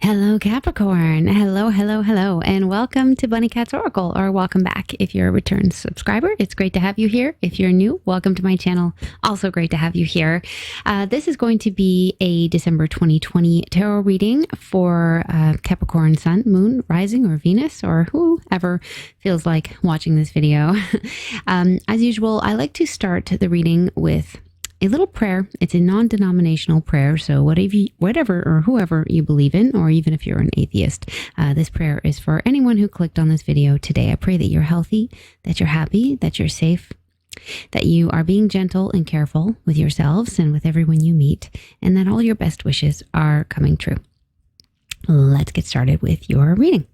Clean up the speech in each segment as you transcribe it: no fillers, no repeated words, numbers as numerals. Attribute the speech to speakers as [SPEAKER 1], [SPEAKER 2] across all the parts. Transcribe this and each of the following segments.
[SPEAKER 1] Hello, Capricorn. Hello, hello, hello, and welcome to Bunny Cat's Oracle, or welcome back if you're a return subscriber. It's great to have you here. If you're new, welcome to my channel. Also great to have you here. This is going to be a December 2020 tarot reading for Capricorn Sun, Moon, Rising, or Venus, or whoever feels like watching this video. As usual, I like to start the reading with a little prayer. It's a non-denominational prayer, so whatever or whoever you believe in, or even if you're an atheist, this prayer is for anyone who clicked on this video today. I pray that you're healthy, that you're happy, that you're safe, that you are being gentle and careful with yourselves and with everyone you meet, and that all your best wishes are coming true. Let's get started with your reading.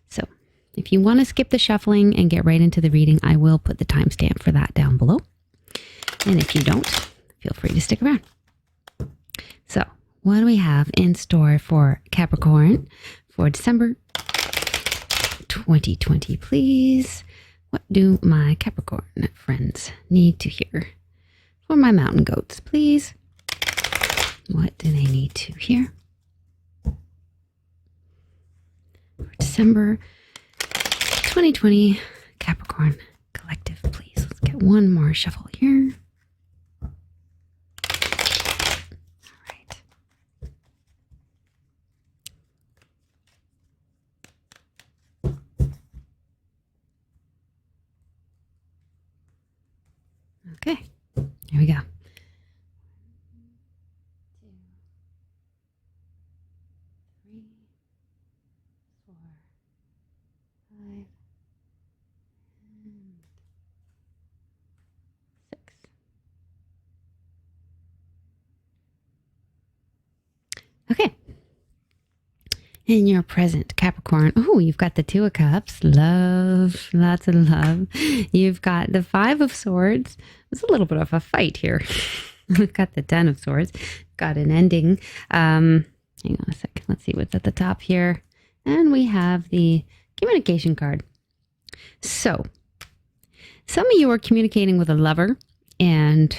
[SPEAKER 1] So if you want to skip the shuffling and get right into the reading, I will put the timestamp for that down below. And if you don't, feel free to stick around. So, what do we have in store for Capricorn for December 2020, please? What do my Capricorn friends need to hear? For my mountain goats, please. What do they need to hear? For December 2020, Capricorn Collective, please. Let's get one more shuffle here. Okay, here we go. 1, 2, 3, 4, 5, and 6. Okay. In your present, Capricorn, oh, you've got the 2 of Cups, love, lots of love. You've got the 5 of Swords. There's a little bit of a fight here. We've got the 10 of Swords, got an ending. Hang on a sec. Let's see what's at the top here. And we have the communication card. So, some of you are communicating with a lover and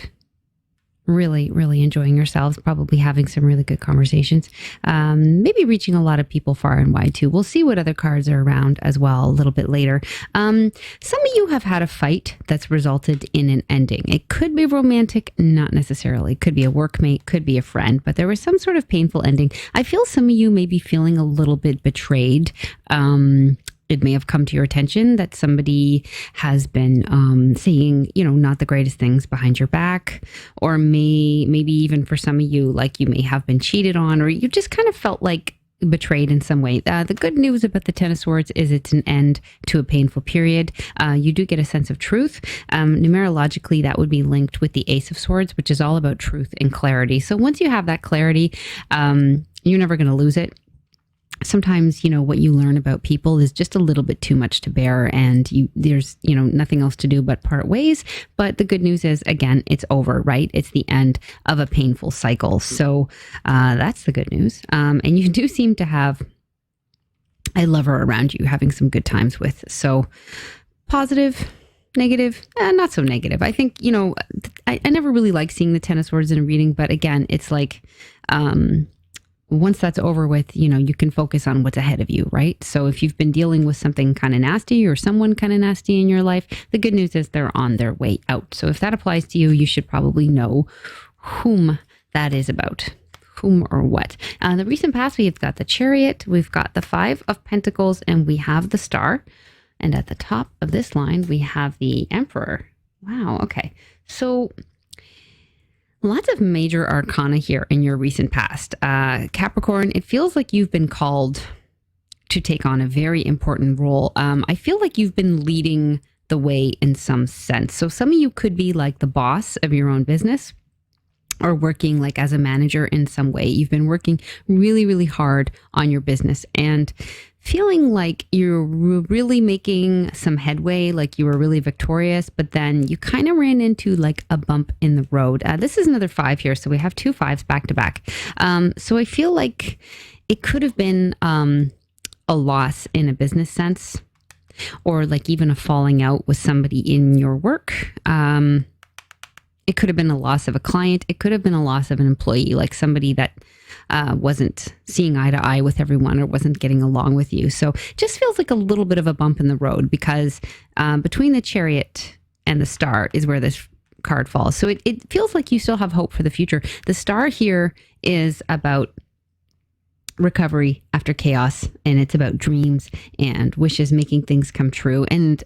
[SPEAKER 1] really enjoying yourselves, probably having some really good conversations, maybe reaching a lot of people far and wide too. We'll see what other cards are around as well a little bit later. Some of you have had a fight that's resulted in an ending. It could be romantic, not necessarily. It could be a workmate, could be a friend, but there was some sort of painful ending. I feel some of you may be feeling a little bit betrayed. It may have come to your attention that somebody has been saying, not the greatest things behind your back, or maybe even for some of you, like you may have been cheated on, or you just kind of felt like betrayed in some way. The good news about the 10 of Swords is it's an end to a painful period. You do get a sense of truth. Numerologically, that would be linked with the Ace of Swords, which is all about truth and clarity. So once you have that clarity, you're never going to lose it. Sometimes, what you learn about people is just a little bit too much to bear, and there's nothing else to do but part ways. But the good news is, again, it's over, right? It's the end of a painful cycle. So that's the good news. And you do seem to have a lover around you, having some good times with. So positive, negative, not so negative. I think, I never really like seeing the 10 of Swords in a reading, but again, it's like, once that's over with, you can focus on what's ahead of you, right? So if you've been dealing with something kind of nasty or someone kind of nasty in your life, the good news is they're on their way out. So if that applies to you, you should probably know whom that is about, whom or what. The recent past, we've got the Chariot, we've got the 5 of Pentacles, and we have the Star. And at the top of this line, we have the Emperor. Wow, okay. So lots of major arcana here in your recent past. Capricorn, it feels like you've been called to take on a very important role. I feel like you've been leading the way in some sense. So some of you could be like the boss of your own business, or working like as a manager in some way. You've been working really hard on your business and feeling like you're really making some headway, like you were really victorious, but then you kind of ran into like a bump in the road. This is another 5 here, so we have 2 5s back to back. So I feel like it could have been a loss in a business sense, or like even a falling out with somebody in your work. It could have been a loss of a client. It could have been a loss of an employee, like somebody that wasn't seeing eye to eye with everyone or wasn't getting along with you. So just feels like a little bit of a bump in the road, because between the Chariot and the Star is where this card falls. So it feels like you still have hope for the future. The Star here is about recovery after chaos, and it's about dreams and wishes, making things come true, and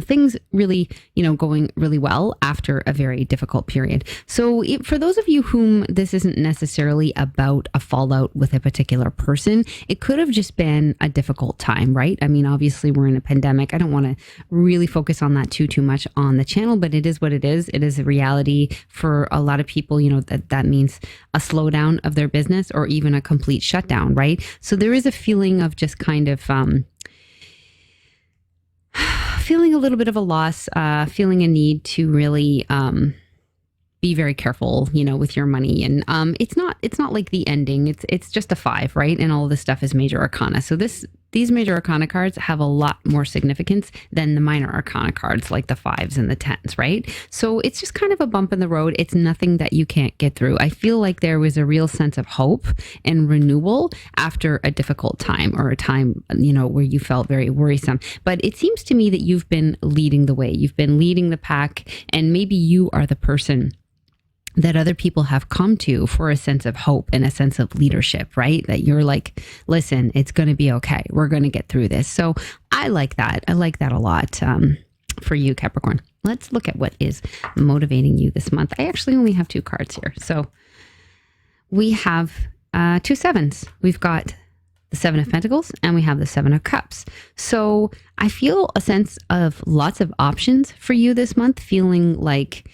[SPEAKER 1] things really, going really well after a very difficult period. So for those of you whom this isn't necessarily about a fallout with a particular person, it could have just been a difficult time, right? I mean, obviously we're in a pandemic. I don't want to really focus on that too much on the channel, but it is what it is. It is a reality for a lot of people, that means a slowdown of their business or even a complete shutdown, right? So there is a feeling of just kind of feeling a little bit of a loss, feeling a need to really be very careful, with your money. And it's not like the ending. It's just a 5, right? And all of this stuff is major arcana. So these major arcana cards have a lot more significance than the minor arcana cards, like the 5s and the 10s, right? So it's just kind of a bump in the road. It's nothing that you can't get through. I feel like there was a real sense of hope and renewal after a difficult time, or a time, where you felt very worrisome. But it seems to me that you've been leading the way. You've been leading the pack, and maybe you are the person that other people have come to for a sense of hope and a sense of leadership, right? That you're like, listen, it's going to be okay. We're going to get through this. So I like that. I like that a lot for you, Capricorn. Let's look at what is motivating you this month. I actually only have 2 cards here. So we have 2 7s. We've got the 7 of Pentacles, and we have the 7 of Cups. So I feel a sense of lots of options for you this month, feeling like,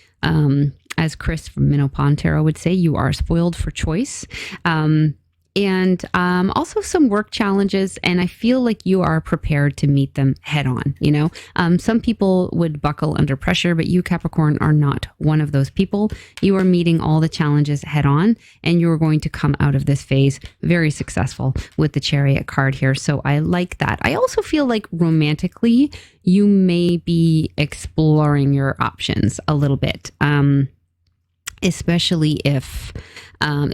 [SPEAKER 1] as Chris from Minnow Pond Tarot would say, you are spoiled for choice. And also some work challenges, and I feel like you are prepared to meet them head on. Some people would buckle under pressure, but you, Capricorn, are not one of those people. You are meeting all the challenges head on, and you are going to come out of this phase very successful with the Chariot card here. So I like that. I also feel like romantically, you may be exploring your options a little bit. Especially if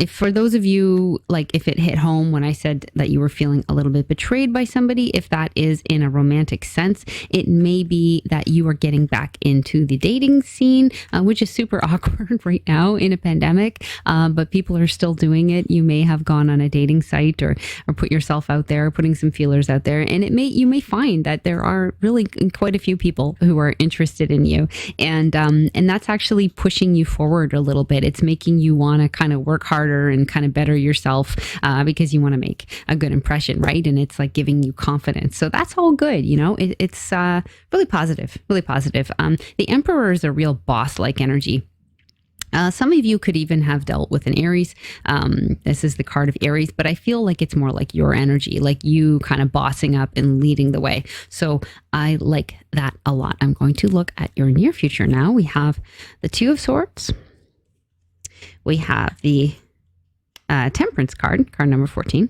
[SPEAKER 1] for those of you, like if it hit home when I said that you were feeling a little bit betrayed by somebody, if that is in a romantic sense, it may be that you are getting back into the dating scene, which is super awkward right now in a pandemic, but people are still doing it. You may have gone on a dating site or put yourself out there, putting some feelers out there, and you may find that there are really quite a few people who are interested in you, and that's actually pushing you forward a little bit. It's making you want to kind of work harder and kind of better yourself because you want to make a good impression, right? And it's like giving you confidence. So that's all good. It's really positive, really positive. The Emperor is a real boss-like energy. Some of you could even have dealt with an Aries. This is the card of Aries, but I feel like it's more like your energy, like you kind of bossing up and leading the way. So I like that a lot. I'm going to look at your near future now. We have the 2 of Swords. We have the Temperance card number 14.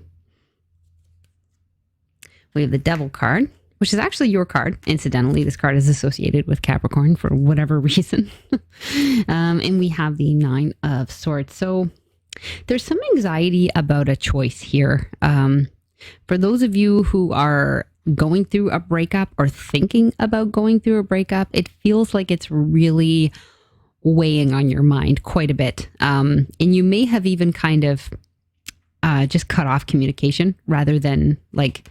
[SPEAKER 1] We have the Devil card, which is actually your card. Incidentally, this card is associated with Capricorn for whatever reason. And we have the 9 of Swords. So there's some anxiety about a choice here. For those of you who are going through a breakup or thinking about going through a breakup, it feels like it's really weighing on your mind quite a bit. And you may have even kind of just cut off communication rather than like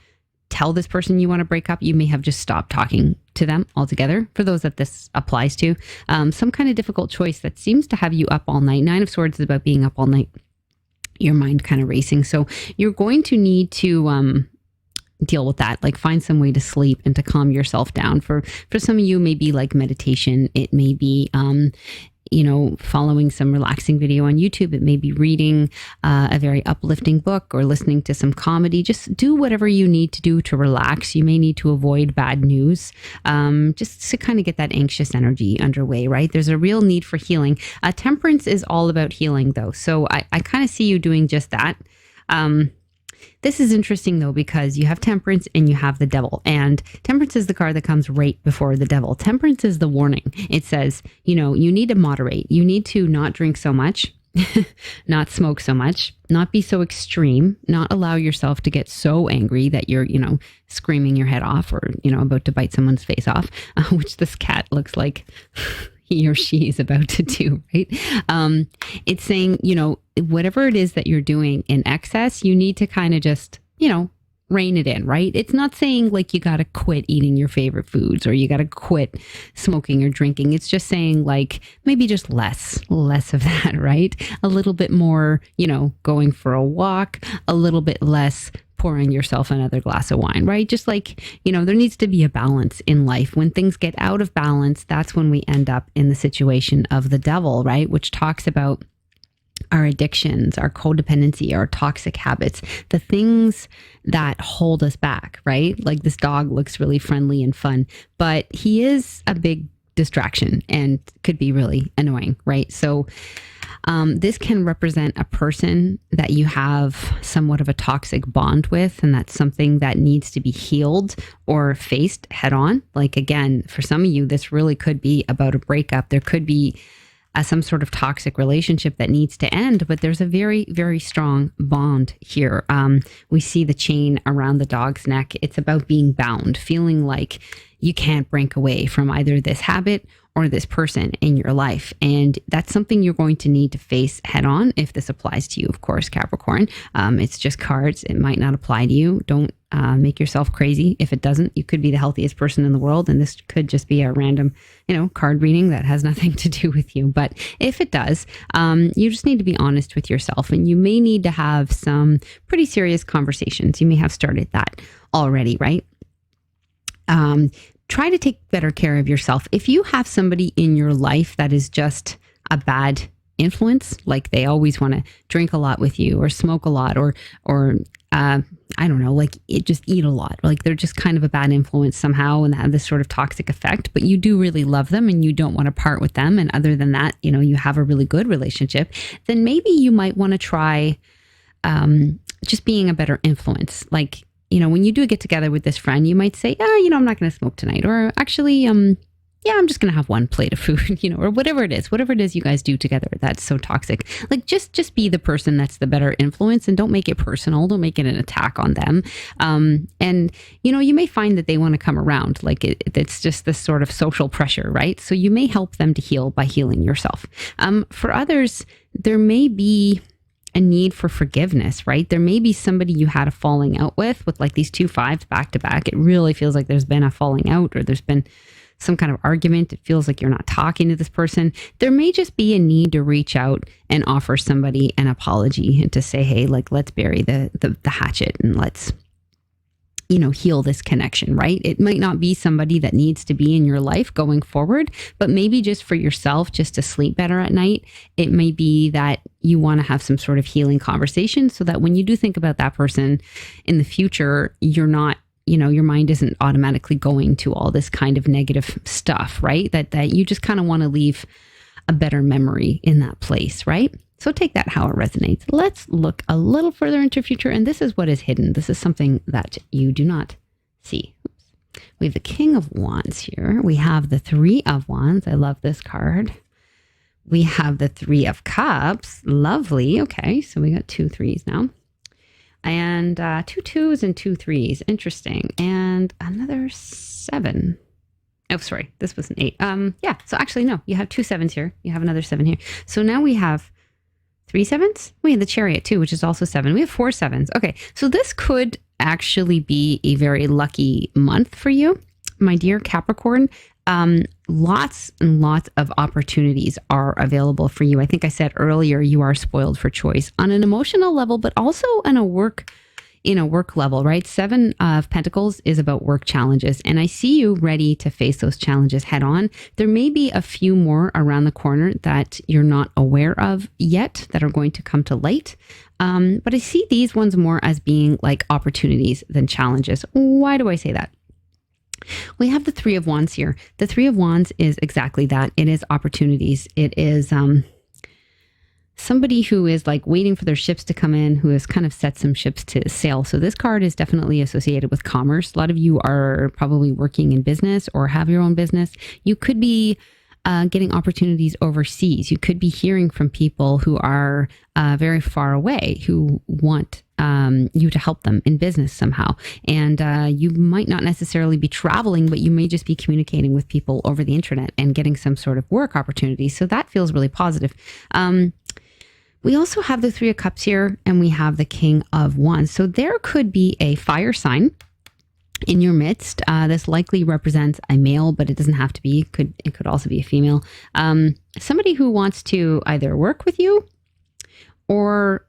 [SPEAKER 1] tell this person you want to break up. You may have just stopped talking to them altogether. For those that this applies to, some kind of difficult choice that seems to have you up all night. 9 of Swords is about being up all night, your mind kind of racing. So you're going to need to deal with that, like find some way to sleep and to calm yourself down. For some of you, maybe like meditation. It may be following some relaxing video on YouTube. It may be reading a very uplifting book or listening to some comedy. Just do whatever you need to do to relax. You may need to avoid bad news, just to kind of get that anxious energy underway, right? There's a real need for healing. Temperance is all about healing though. So I kind of see you doing just that. This is interesting though, because you have Temperance and you have the Devil, and Temperance is the card that comes right before the Devil. Temperance is the warning. It says, you need to moderate. You need to not drink so much, not smoke so much, not be so extreme, not allow yourself to get so angry that you're, screaming your head off or, about to bite someone's face off, which this cat looks like he or she is about to do, right? It's saying, whatever it is that you're doing in excess, you need to kind of just, rein it in, right? It's not saying like you got to quit eating your favorite foods or you got to quit smoking or drinking. It's just saying like maybe just less of that, right? A little bit more, going for a walk, a little bit less pouring yourself another glass of wine, right? Just like, there needs to be a balance in life. When things get out of balance, that's when we end up in the situation of the Devil, right? Which talks about our addictions, our codependency, our toxic habits, the things that hold us back, right? Like this dog looks really friendly and fun, but he is a big distraction and could be really annoying, right? So this can represent a person that you have somewhat of a toxic bond with, and that's something that needs to be healed or faced head on. Like again, for some of you, this really could be about a breakup. There could be some sort of toxic relationship that needs to end, but there's a very, very strong bond here. We see the chain around the dog's neck. It's about being bound, feeling like you can't break away from either this habit or this person in your life. And that's something you're going to need to face head on if this applies to you, of course, Capricorn. It's just cards. It might not apply to you. Don't make yourself crazy. If it doesn't, you could be the healthiest person in the world. And this could just be a random, card reading that has nothing to do with you. But if it does, you just need to be honest with yourself, and you may need to have some pretty serious conversations. You may have started that already, right? Try to take better care of yourself. If you have somebody in your life that is just a bad influence, like they always want to drink a lot with you or smoke a lot or I don't know, like just eat a lot, like they're just kind of a bad influence somehow and have this sort of toxic effect, but you do really love them and you don't want to part with them. And other than that, you have a really good relationship, then maybe you might want to try just being a better influence. Like, when you do get together with this friend, you might say, I'm not going to smoke tonight. Or actually, I'm just going to have one plate of food, or whatever it is you guys do together that's so toxic. Like just be the person that's the better influence, and don't make it personal. Don't make it an attack on them. And you may find that they want to come around. Like it's just this sort of social pressure, right? So you may help them to heal by healing yourself. For others, there may be a need for forgiveness, right? There may be somebody you had a falling out with like these 2 5s back to back. It really feels like there's been a falling out or there's been some kind of argument. It feels like you're not talking to this person. There may just be a need to reach out and offer somebody an apology and to say, hey, like, let's bury the hatchet and let's, heal this connection, right? It might not be somebody that needs to be in your life going forward, but maybe just for yourself, just to sleep better at night, it may be that you want to have some sort of healing conversation so that when you do think about that person in the future, you're not, your mind isn't automatically going to all this kind of negative stuff, right? That you just kind of want to leave a better memory in that place, right? So take that how it resonates. Let's look a little further into future. And this is what is hidden. This is something that you do not see. Oops. We have the King of Wands here. We have the Three of Wands. I love this card. We have the Three of Cups. Lovely. Okay. So we got 2 3s now. And 2 2s and 2 3s. Interesting. And another 7. Oh, sorry. This was an 8. Yeah. So actually, no, you have 2 7s here. You have another 7 here. So now we have 3 7s. We have the Chariot too, which is also 7. We have 4 7s. Okay. So this could actually be a very lucky month for you, my dear Capricorn. Lots and lots of opportunities are available for you. I think I said earlier, you are spoiled for choice on an emotional level, but also in a work level, right? 7 of Pentacles is about work challenges. And I see you ready to face those challenges head on. There may be a few more around the corner that you're not aware of yet that are going to come to light. But I see these ones more as being like opportunities than challenges. Why do I say that? We have the Three of Wands here. The Three of Wands is exactly that. It is opportunities. It is somebody who is like waiting for their ships to come in, who has kind of set some ships to sail. So this card is definitely associated with commerce. A lot of you are probably working in business or have your own business. You could be getting opportunities overseas. You could be hearing from people who are very far away, who want you to help them in business somehow. And you might not necessarily be traveling, but you may just be communicating with people over the internet and getting some sort of work opportunity. So that feels really positive. We also have the Three of Cups here, and we have the King of Wands. So there could be a fire sign in your midst. This likely represents a male, but it doesn't have to be. It could also be a female. Somebody who wants to either work with you or,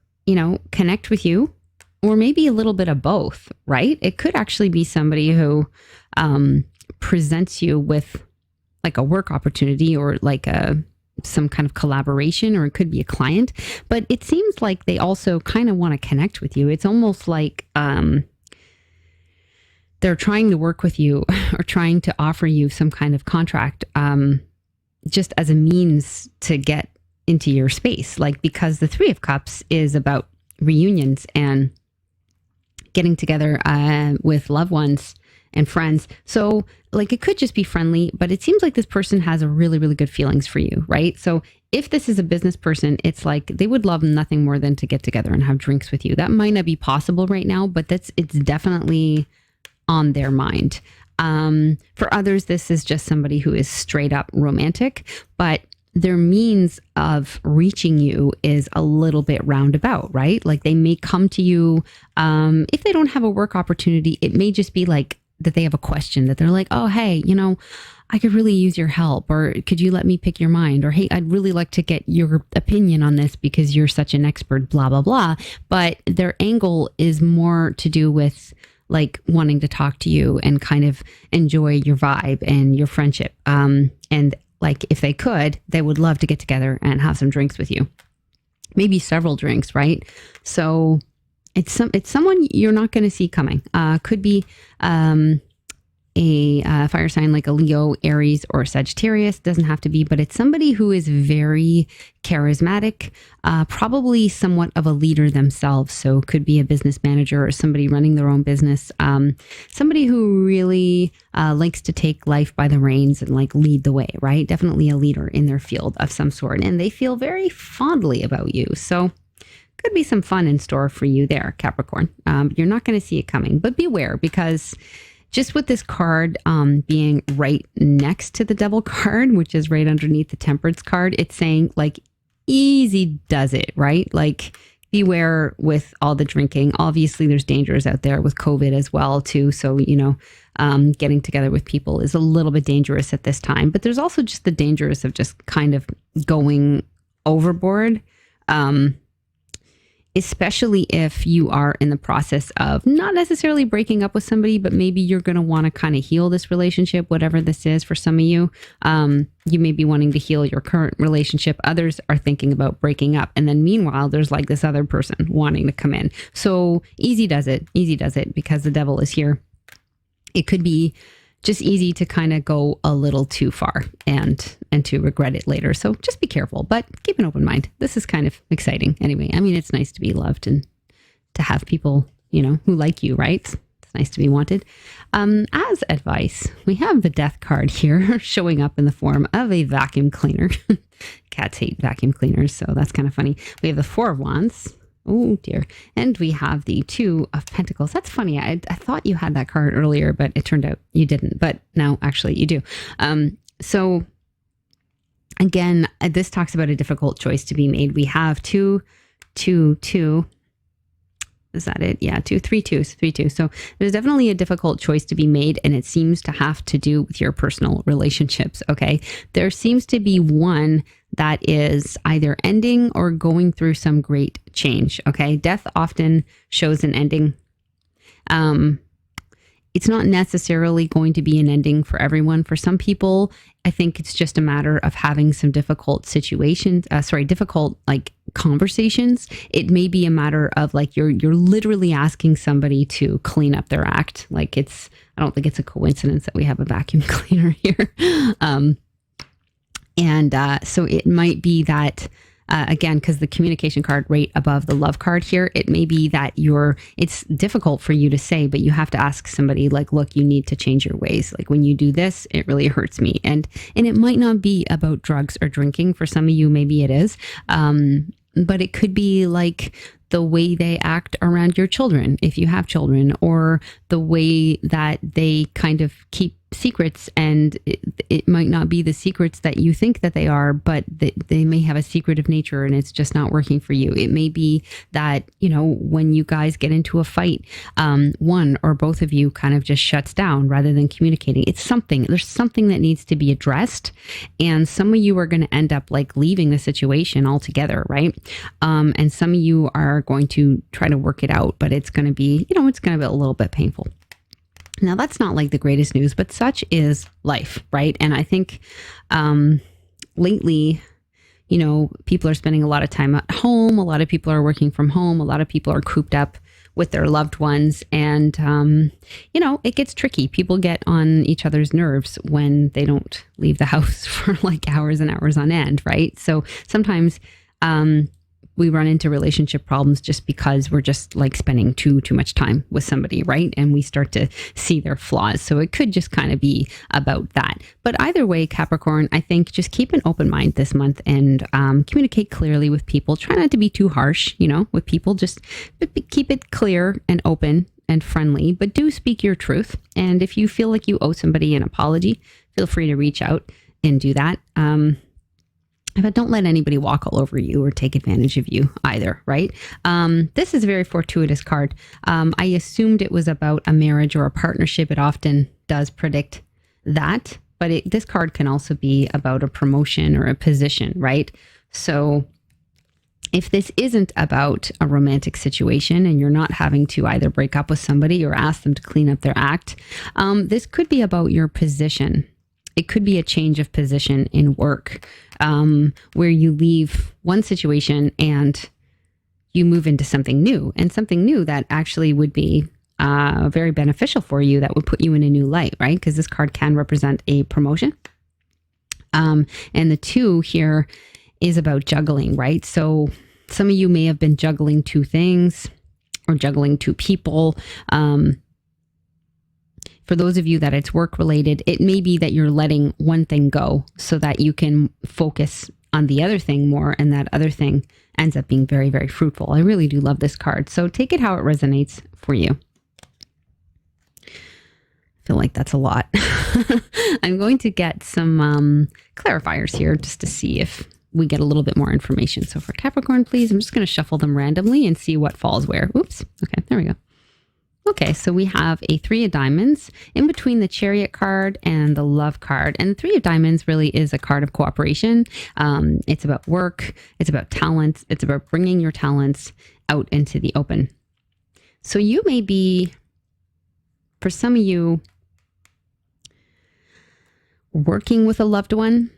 [SPEAKER 1] connect with you, or maybe a little bit of both, right? It could actually be somebody who presents you with like a work opportunity or like some kind of collaboration, or it could be a client. But it seems like they also kind of want to connect with you. It's almost like they're trying to work with you or trying to offer you some kind of contract just as a means to get into your space. Like, because the Three of Cups is about reunions and getting together with loved ones and friends. So like, it could just be friendly, but it seems like this person has a really, really good feelings for you, right? So if this is a business person, it's like they would love nothing more than to get together and have drinks with you. That might not be possible right now, but it's definitely on their mind. For others, this is just somebody who is straight up romantic, but their means of reaching you is a little bit roundabout, right? Like, they may come to you, if they don't have a work opportunity, it may just be like that they have a question, that they're like, oh, hey, I could really use your help, or could you let me pick your mind? Or, hey, I'd really like to get your opinion on this because you're such an expert, blah, blah, blah. But their angle is more to do with like wanting to talk to you and kind of enjoy your vibe and your friendship. And like, if they could, they would love to get together and have some drinks with you, maybe several drinks, right? So it's someone you're not going to see coming. Could be a fire sign like a Leo, Aries, or Sagittarius. Doesn't have to be, but it's somebody who is very charismatic, probably somewhat of a leader themselves. So could be a business manager or somebody running their own business. Somebody who really likes to take life by the reins and like lead the way, right? Definitely a leader in their field of some sort. And they feel very fondly about you. So could be some fun in store for you there, Capricorn. You're not going to see it coming, but beware, because just with this card being right next to the Devil card, which is right underneath the Temperance card, it's saying like, easy does it, right? Like, beware with all the drinking. Obviously, there's dangers out there with COVID as well, too. So, getting together with people is a little bit dangerous at this time. But there's also just the dangers of just kind of going overboard. Especially if you are in the process of not necessarily breaking up with somebody, but maybe you're going to want to kind of heal this relationship, whatever this is for some of you. You may be wanting to heal your current relationship. Others are thinking about breaking up. And then meanwhile, there's like this other person wanting to come in. So easy does it because the Devil is here. It could be just easy to kind of go a little too far and to regret it later. So just be careful, but keep an open mind. This is kind of exciting anyway. I mean, it's nice to be loved and to have people, who like you, right? It's nice to be wanted. As advice, we have the Death card here showing up in the form of a vacuum cleaner. Cats hate vacuum cleaners, so that's kind of funny. We have the Four of Wands. Oh dear. And we have the Two of Pentacles. That's funny. I thought you had that card earlier, but it turned out you didn't. But now actually you do. So again, this talks about a difficult choice to be made. We have 2, 2, 2. Is that it? Yeah, 2, 3, 2, 3, 2. So there's definitely a difficult choice to be made, and it seems to have to do with your personal relationships. Okay. There seems to be one that is either ending or going through some great change. Okay. Death often shows an ending. It's not necessarily going to be an ending for everyone. For some people, I think it's just a matter of having some difficult situations, difficult like conversations. It may be a matter of like, you're literally asking somebody to clean up their act. Like I don't think it's a coincidence that we have a vacuum cleaner here. So it might be that again, because the communication card right above the love card here, it may be that it's difficult for you to say, but you have to ask somebody like, look, you need to change your ways. Like when you do this, it really hurts me. And it might not be about drugs or drinking. For some of you, maybe it is. But it could be like the way they act around your children, if you have children, or the way that they kind of keep secrets, and it might not be the secrets that you think that they are, but they may have a secretive nature and it's just not working for you. It may be that, when you guys get into a fight, one or both of you kind of just shuts down rather than communicating. There's something that needs to be addressed. And some of you are going to end up like leaving the situation altogether, right? And some of you are going to try to work it out, but it's going to be, it's going to be a little bit painful. Now, that's not like the greatest news, but such is life, right? And I think lately, people are spending a lot of time at home. A lot of people are working from home. A lot of people are cooped up with their loved ones. And, it gets tricky. People get on each other's nerves when they don't leave the house for like hours and hours on end, right? So sometimes we run into relationship problems just because we're just like spending too much time with somebody, right? And we start to see their flaws. So it could just kind of be about that. But either way, Capricorn, I think just keep an open mind this month and communicate clearly with people. Try not to be too harsh, with people. Just keep it clear and open and friendly, but do speak your truth. And if you feel like you owe somebody an apology, feel free to reach out and do that. But don't let anybody walk all over you or take advantage of you either, right? This is a very fortuitous card. I assumed it was about a marriage or a partnership. It often does predict that, but this card can also be about a promotion or a position, right? So if this isn't about a romantic situation and you're not having to either break up with somebody or ask them to clean up their act, this could be about your position. It could be a change of position in work, where you leave one situation and you move into something new, and something new that actually would be very beneficial for you, that would put you in a new light, right? Because this card can represent a promotion. And the 2 here is about juggling, right? So some of you may have been juggling 2 things or juggling 2 people. For those of you that it's work related, it may be that you're letting one thing go so that you can focus on the other thing more, and that other thing ends up being very, very fruitful. I really do love this card. So take it how it resonates for you. I feel like that's a lot. I'm going to get some clarifiers here just to see if we get a little bit more information. So for Capricorn, please, I'm just going to shuffle them randomly and see what falls where. Oops. Okay, there we go. Okay, so we have a 3 of diamonds in between the Chariot card and the Love card. And the 3 of diamonds really is a card of cooperation. It's about work. It's about talents. It's about bringing your talents out into the open. So you may be, for some of you, working with a loved one.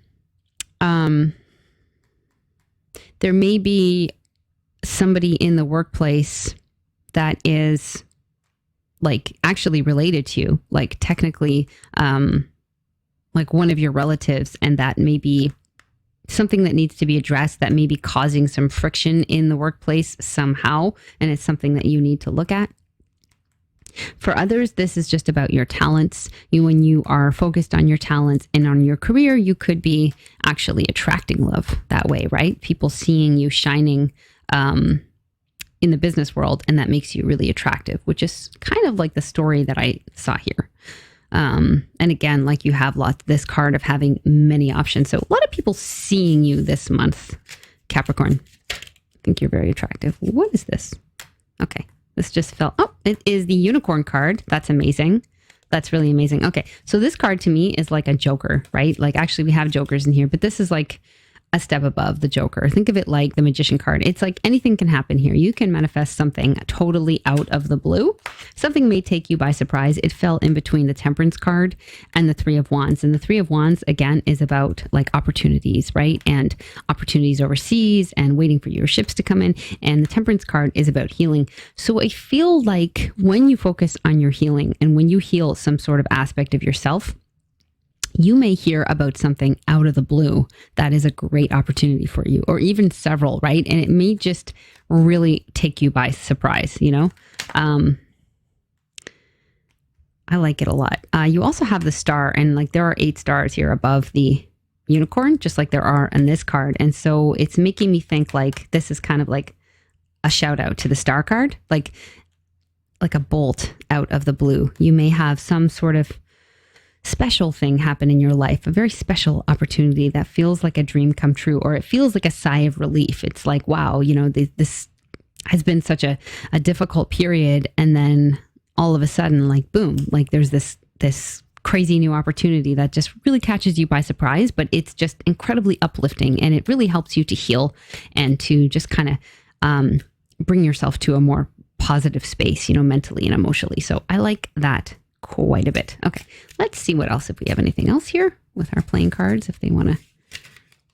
[SPEAKER 1] There may be somebody in the workplace that is like actually related to you, like technically, like one of your relatives, and that may be something that needs to be addressed, that may be causing some friction in the workplace somehow, and it's something that you need to look at. For others, this is just about your talents. When you are focused on your talents and on your career, you could be actually attracting love that way, right? People seeing you shining in the business world, and that makes you really attractive, which is kind of like the story that I saw here. And again, like you have this card of having many options. So a lot of people seeing you this month, Capricorn. I think you're very attractive. What is this? Okay. This just fell. Oh, it is the unicorn card. That's amazing. That's really amazing. Okay. So this card to me is like a joker, right? Like actually we have jokers in here, but this is like a step above the joker. Think of it like the magician card. It's like anything can happen here. You can manifest something totally out of the blue. Something may take you by surprise. It fell in between the temperance card and the 3 of wands. And the 3 of wands, again, is about like opportunities, right? And opportunities overseas and waiting for your ships to come in. And the temperance card is about healing. So I feel like when you focus on your healing and when you heal some sort of aspect of yourself, you may hear about something out of the blue that is a great opportunity for you, or even several, right? And it may just really take you by surprise, you know? I like it a lot. You also have the star, and like there are 8 stars here above the unicorn, just like there are in this card. And so it's making me think like this is kind of like a shout out to the star card, like a bolt out of the blue. You may have some sort of special thing happen in your life, a very special opportunity that feels like a dream come true, or it feels like a sigh of relief. It's like, wow, you know, this has been such a difficult period. And then all of a sudden, like, boom, like there's this crazy new opportunity that just really catches you by surprise, but it's just incredibly uplifting, and it really helps you to heal and to just kind of bring yourself to a more positive space, you know, mentally and emotionally. So I like that quite a bit. Okay, let's see what else, if we have anything else here with our playing cards, if they want to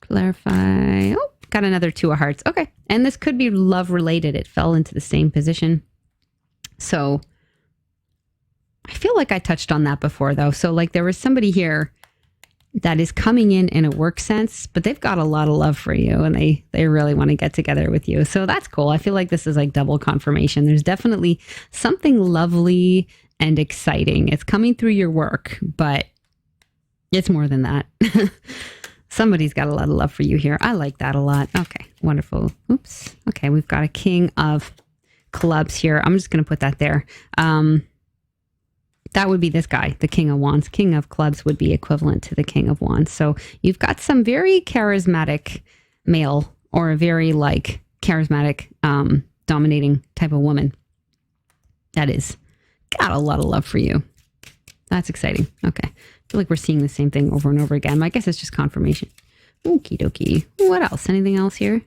[SPEAKER 1] clarify. Oh, got another 2 of hearts. Okay, and this could be love related. It fell into the same position. So I feel like I touched on that before though. So like there was somebody here that is coming in a work sense, but they've got a lot of love for you, and they really want to get together with you. So that's cool. I feel like this is like double confirmation. There's definitely something lovely and exciting. It's coming through your work, but it's more than that. Somebody's got a lot of love for you here. I like that a lot. Okay, wonderful. Oops. Okay, we've got a King of Clubs here. I'm just going to put that there. That would be this guy, the King of Wands. King of Clubs would be equivalent to the King of Wands. So you've got some very charismatic male, or a very like charismatic, dominating type of woman that is got a lot of love for you. That's exciting. Okay. I feel like we're seeing the same thing over and over again. I guess it's just confirmation. Okie dokie. What else? Anything else here?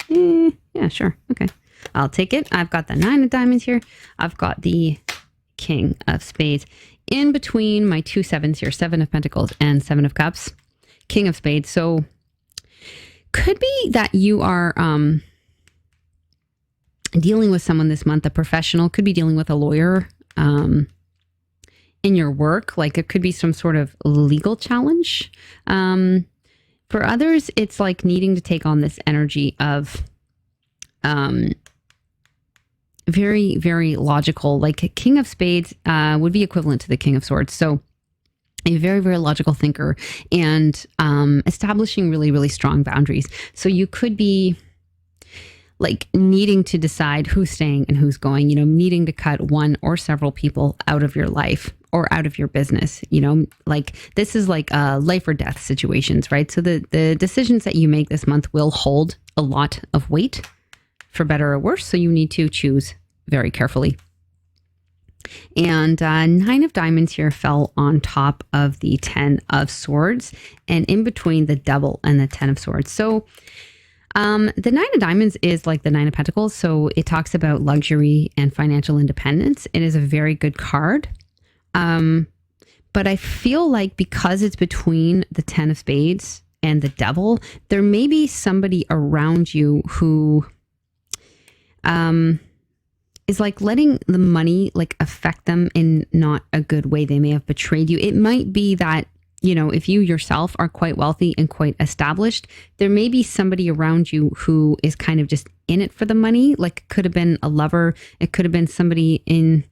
[SPEAKER 1] Yeah, sure. Okay. I'll take it. I've got the 9 of diamonds here. I've got the King of Spades in between my 2 sevens here, 7 of Pentacles and 7 of Cups, King of Spades. So could be that you are dealing with someone this month, a professional, could be dealing with a lawyer in your work. Like it could be some sort of legal challenge. For others, it's like needing to take on this energy of very, very logical, like a King of Spades would be equivalent to the King of Swords. So a very, very logical thinker, and establishing really, really strong boundaries. So you could be like needing to decide who's staying and who's going, you know, needing to cut one or several people out of your life or out of your business, you know, like this is like life or death situations, right? So the decisions that you make this month will hold a lot of weight, for better or worse. So you need to choose very carefully. And 9 of diamonds here fell on top of the 10 of swords, and in between the Devil and the 10 of swords. So the 9 of diamonds is like the 9 of pentacles. So it talks about luxury and financial independence. It is a very good card. But I feel like because it's between the 10 of spades and the Devil, there may be somebody around you who is like letting the money like affect them in not a good way. They may have betrayed you. It might be that, you know, if you yourself are quite wealthy and quite established, there may be somebody around you who is kind of just in it for the money. Like it could have been a lover. It could have been somebody in,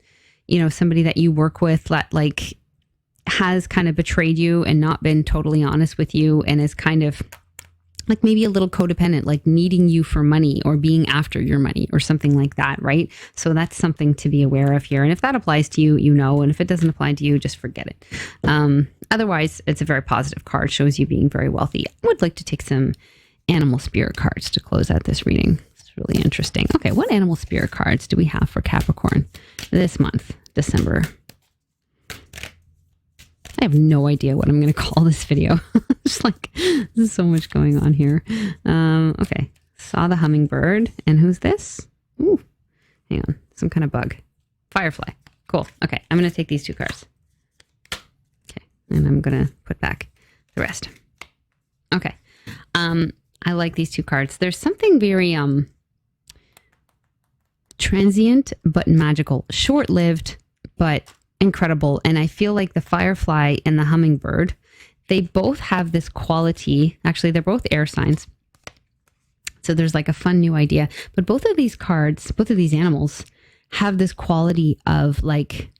[SPEAKER 1] you know, somebody that you work with that like has kind of betrayed you and not been totally honest with you, and is kind of like maybe a little codependent, like needing you for money or being after your money or something like that, right? So that's something to be aware of here. And if that applies to you, you know, and if it doesn't apply to you, just forget it. Otherwise, it's a very positive card, shows you being very wealthy. I would like to take some animal spirit cards to close out this reading. It's really interesting. Okay, what animal spirit cards do we have for Capricorn this month, December? I have no idea what I'm going to call this video. Just like, there's so much going on here. Okay. Saw the hummingbird. And who's this? Ooh, hang on. Some kind of bug. Firefly. Cool. Okay. I'm going to take these 2 cards. Okay. And I'm going to put back the rest. Okay. I like these 2 cards. There's something very transient but magical. Short-lived but incredible. And I feel like the firefly and the hummingbird, they both have this quality. Actually, they're both air signs. So there's like a fun new idea. But both of these cards, both of these animals have this quality of like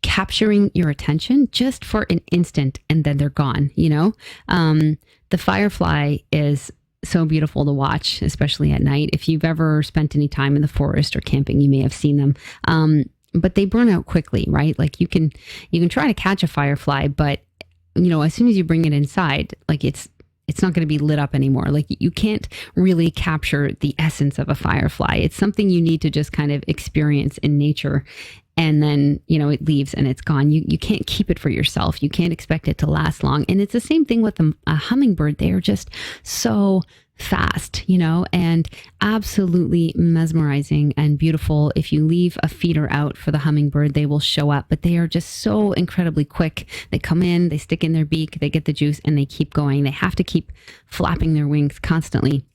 [SPEAKER 1] capturing your attention just for an instant and then they're gone, you know? The firefly is so beautiful to watch, especially at night. If you've ever spent any time in the forest or camping, you may have seen them. But they burn out quickly, right? Like you can try to catch a firefly, but you know, as soon as you bring it inside, like it's not going to be lit up anymore. Like you can't really capture the essence of a firefly. It's something you need to just kind of experience in nature. And then, you know, it leaves and it's gone. You can't keep it for yourself. You can't expect it to last long. And it's the same thing with a hummingbird. They are just so fast, you know, and absolutely mesmerizing and beautiful. If you leave a feeder out for the hummingbird, they will show up, but they are just so incredibly quick. They come in, they stick in their beak, they get the juice and they keep going. They have to keep flapping their wings constantly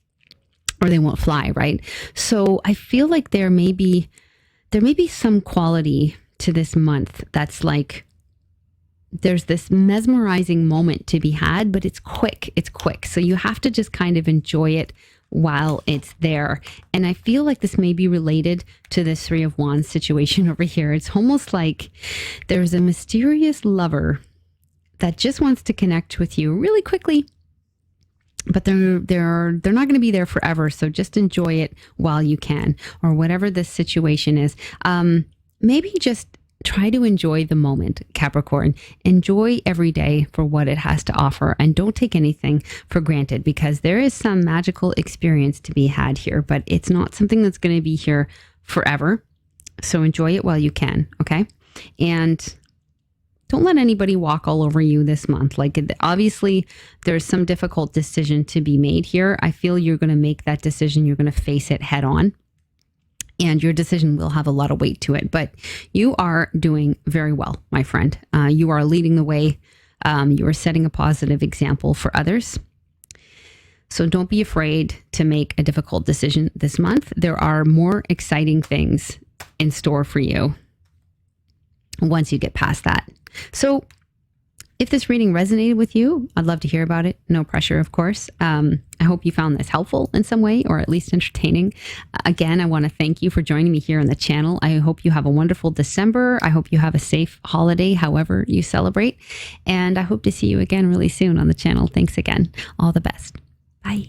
[SPEAKER 1] or they won't fly, right? So I feel like there may be some quality to this month that's like, there's this mesmerizing moment to be had, but it's quick. It's quick. So you have to just kind of enjoy it while it's there. And I feel like this may be related to this Three of Wands situation over here. It's almost like there's a mysterious lover that just wants to connect with you really quickly, but they're not going to be there forever. So just enjoy it while you can, or whatever this situation is. Maybe just try to enjoy the moment, Capricorn. Enjoy every day for what it has to offer and don't take anything for granted, because there is some magical experience to be had here, but it's not something that's going to be here forever. So enjoy it while you can. Okay. And don't let anybody walk all over you this month. Like obviously there's some difficult decision to be made here. I feel you're going to make that decision. You're going to face it head on. And your decision will have a lot of weight to it, but you are doing very well, my friend. You are leading the way. You are setting a positive example for others. So don't be afraid to make a difficult decision this month. There are more exciting things in store for you once you get past that. So if this reading resonated with you, I'd love to hear about it. No pressure, of course. I hope you found this helpful in some way, or at least entertaining. Again, I want to thank you for joining me here on the channel. I hope you have a wonderful December. I hope you have a safe holiday, however you celebrate. And I hope to see you again really soon on the channel. Thanks again. All the best. Bye.